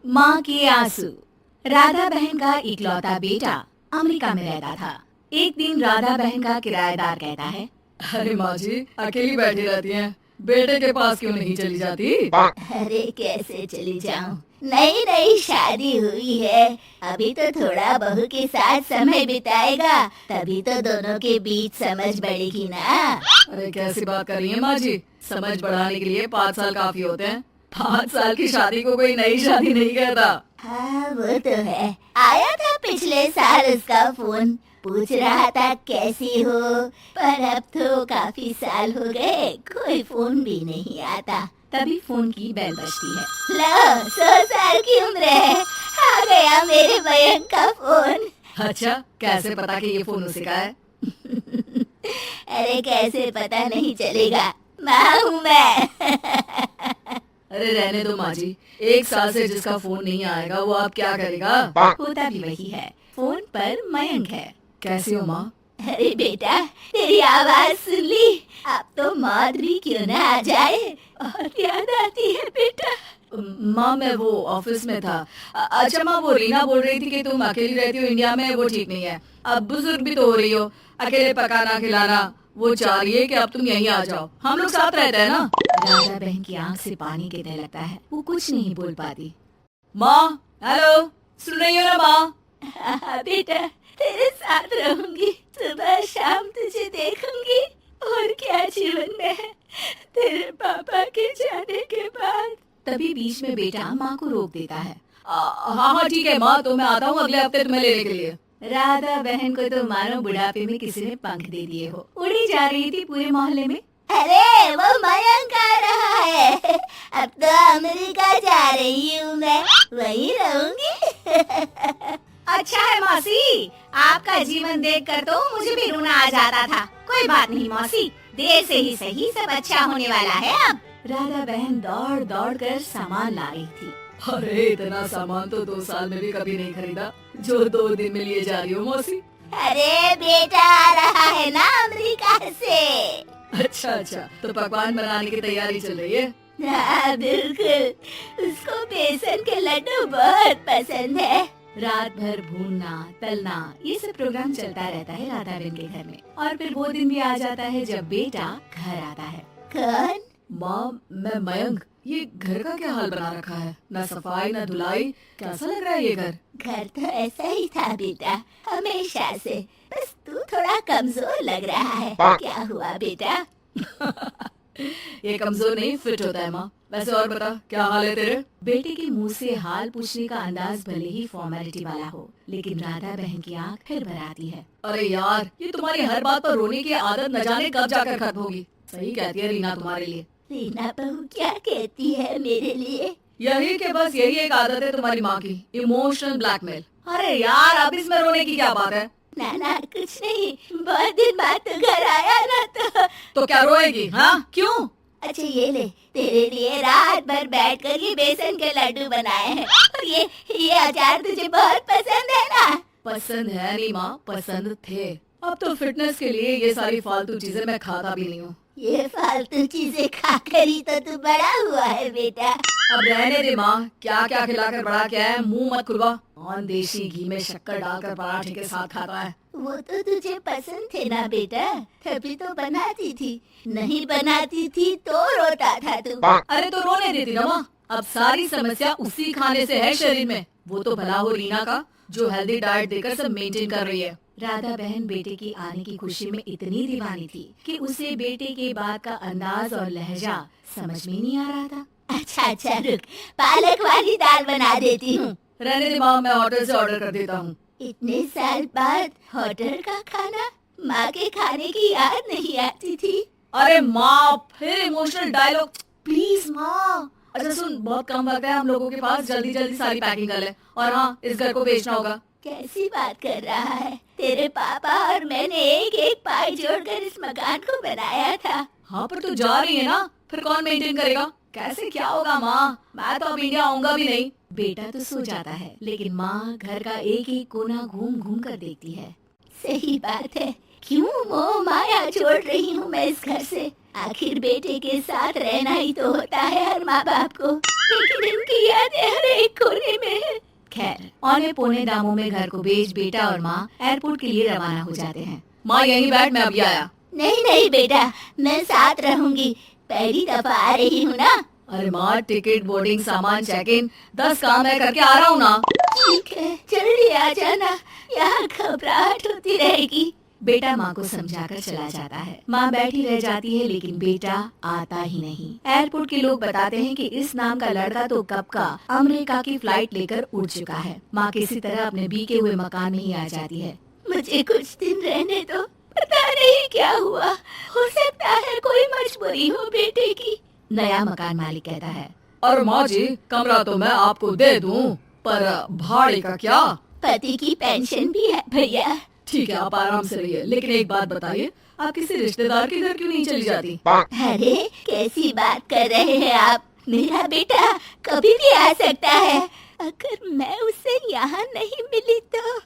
माँ के आंसू। राधा बहन का इकलौता बेटा अमेरिका में रहता था। एक दिन राधा बहन का किराएदार कहता है, अरे माँ जी अकेली बैठी रहती हैं, बेटे के पास क्यों नहीं चली जाती? अरे कैसे चली जाऊं, नई नई शादी हुई है। अभी तो थोड़ा बहू के साथ समय बिताएगा, तभी तो दोनों के बीच समझ बढ़ेगी ना। अरे कैसी बात कर रही हैं माँ जी, समझ बढ़ाने के लिए 5 साल काफी होते हैं। 5 साल की शादी को कोई नई शादी नहीं कहता। हाँ वो तो है। आया था पिछले साल उसका फोन, पूछ रहा था कैसी हो, पर अब तो काफी साल हो गए, कोई फोन भी नहीं आता। तभी फोन की बेल बजती है। लो 100 साल की उम्र है, आ गया मेरे मयंक का फोन। अच्छा कैसे पता कि ये फोन उसी का है? अरे कैसे पता नहीं चलेगा, माँ हूँ मैं। अरे रहने दो माँ जी, 1 साल से जिसका फोन नहीं आएगा वो अब क्या करेगा? होता भी वही है, फोन पर मयंक है। कैसी हो माँ? अरे बेटा तेरी आवाज सुन ली, अब तो मौत भी क्यों ना आ जाए, और याद आती है बेटा। माँ मैं वो ऑफिस में था। अच्छा माँ, वो रीना बोल रही थी कि तुम अकेली रहती हो इंडिया में, वो ठीक नहीं है। अब बुजुर्ग भी तो हो रही हो, अकेले पकाना खिलाना। वो चाह रही है कि अब तुम यहीं आ जाओ, हम लोग साथ रहते हैं ना। राधा बहन की आंख से पानी गिरने लगता है, वो कुछ नहीं बोल पाती। माँ हेलो, सुन रही हो ना माँ? हाँ बेटा, तेरे साथ रहूंगी, सुबह शाम तुझे देखूंगी, और क्या जीवन में है तेरे पापा के जाने के बाद। तभी बीच में बेटा माँ को रोक देता है। हाँ हाँ ठीक है माँ, तो मैं आता हूँ अगले हफ्ते तुम्हें लेने के लिए। राधा बहन को तो मानो बुढ़ापे में किसी ने पंख दे दिए हो, उड़ी जा रही थी पूरे मोहल्ले में। अरे वो मयंक आ रहा है, अब तो अमेरिका जा रही हूँ मैं, वहीं रहूंगी। अच्छा है मौसी, आपका जीवन देखकर तो मुझे भी रोना आ जाता था। कोई बात नहीं मौसी, देर से ही सही सब अच्छा होने वाला है अब। राधा बहन दौड़ दौड़ कर सामान ला रही थी। अरे इतना सामान तो 2 साल में भी कभी नहीं खरीदा, जो 2 दिन में लिए जा रही हो मौसी। अरे बेटा आ रहा है ना अमेरिका से। अच्छा अच्छा, तो पकवान बनाने की तैयारी चल रही है? हाँ बिल्कुल, उसको बेसन के लड्डू बहुत पसंद है। रात भर भूनना तलना ये सब प्रोग्राम चलता रहता है राधा बहन के घर में। और फिर वो दिन भी आ जाता है जब बेटा घर आता है। कौन? माँ मैं मयंक, ये घर का क्या हाल बना रखा है, ना सफाई ना धुलाई, कैसा लग रहा है ये घर? घर तो ऐसा ही था बेटा, हमेशा से, बस तू थोड़ा कमजोर लग रहा है। क्या हुआ बेटा? ये कमजोर नहीं फिट होता है माँ। वैसे और बता क्या हाल है तेरे? बेटे के मुंह से हाल पूछने का अंदाज भले ही फॉर्मेलिटी वाला हो, लेकिन राधा बहन की आंख फिर भर आती है। अरे यार, ये तुम्हारी हर बात पर रोने की आदत न जाने कब जाकर खत्म होगी। सही कहती है रीना तुम्हारे लिए। रीना बहू क्या कहती है मेरे लिए? यही कि बस यही एक आदत है तुम्हारी माँ की, इमोशनल ब्लैकमेल। अरे यार अब इसमें रोने की क्या बात है? ना ना कुछ नहीं, बहुत दिन बाद तो घर आया ना तो क्या रोएगी? हाँ क्यों? अच्छा ये ले, तेरे लिए रात भर बैठकर ये बेसन के लड्डू बनाए हैं, और ये अचार तुझे बहुत पसंद है ना? पसंद है नहीं माँ, पसंद थे। अब तो फिटनेस के लिए ये सारी फालतू चीजें मैं खाता भी नहीं हूँ। ये फालतू चीजें खाकर ही तो तू बड़ा हुआ है बेटा। अब रहने दे माँ, क्या क्या खिलाकर बड़ा किया है, मुंह मत खुलवा। कौन देशी घी में शक्कर डालकर पराठे के साथ खाता है? वो तो तुझे पसंद थे ना बेटा, तभी तो बनाती थी, नहीं बनाती थी तो रोता था तू। अरे तो रोने देती ना माँ, अब सारी समस्या उसी खाने से है शरीर में। वो तो भला हो रीना का, जो हेल्दी डाइट देकर सब मेंटेन कर रही है। राधा बहन बेटे की आने की खुशी में इतनी दीवानी थी कि उसे बेटे के बात का अंदाज और लहजा समझ में नहीं आ रहा था। अच्छा अच्छा रुक, पालक वाली दाल बना देती हूँ। रहने दे माँ, मैं होटल से ऑर्डर कर देता हूँ। इतने साल बाद होटल का खाना, माँ के खाने की याद नहीं आती थी। अरे माँ फिर इमोशनल डायलॉग, प्लीज माँ। अच्छा सुन, बहुत कम वक्त है हम लोगों के पास, जल्दी जल्दी सारी पैकिंग कर ले। और हाँ, इस घर को बेचना होगा। कैसी बात कर रहा है, तेरे पापा और मैंने एक एक पाई जोड़कर इस मकान को बनाया था। हाँ पर तू जा रही है ना, फिर कौन मेंटेन करेगा? कैसे क्या होगा माँ, मैं तो अब इंडिया आऊंगा भी नहीं। बेटा तो सो जाता है, लेकिन माँ घर का एक एक कोना घूम घूम कर देखती है। सही बात है, क्यों मोह माया छोड़ रही हूँ मैं इस घर से? आखिर बेटे के साथ रहना ही तो होता है हर माँ बाप को, लेकिन इनकी यादें हर एक कोने में है। खैर, औने पौने दामों में घर को बेच बेटा और माँ एयरपोर्ट के लिए रवाना हो जाते हैं। माँ यहीं बैठ, मैं अभी आया। नहीं नहीं बेटा, मैं साथ रहूंगी, पहली दफा आ रही हूँ ना। अरे माँ, टिकट, बोर्डिंग, सामान, चेक इन 10 काम मैं करके आ रहा हूँ ना। ठीक है, जल्दी आ जाना, यहाँ घबराहट होती रहेगी। बेटा माँ को समझाकर चला जाता है। माँ बैठी रह जाती है, लेकिन बेटा आता ही नहीं। एयरपोर्ट के लोग बताते हैं कि इस नाम का लड़का तो कब का अमेरिका की फ्लाइट लेकर उड़ चुका है। माँ किसी तरह अपने बीके हुए मकान में ही आ जाती है। मुझे कुछ दिन रहने दो, पता नहीं क्या हुआ, हो सकता है कोई मजबूरी हो बेटे की। नया मकान मालिक कहता है, और माँ जी, कमरा तो मैं आपको दे दूँ, पर भाड़े का क्या? पति की पेंशन भी है भैया। ठीक है, आप आराम से रहिए, लेकिन एक बात बताइए, आप किसी रिश्तेदार के घर क्यों नहीं चली जाती? अरे कैसी बात कर रहे हैं आप? मेरा बेटा कभी भी आ सकता है। अगर मैं उससे यहाँ नहीं मिली तो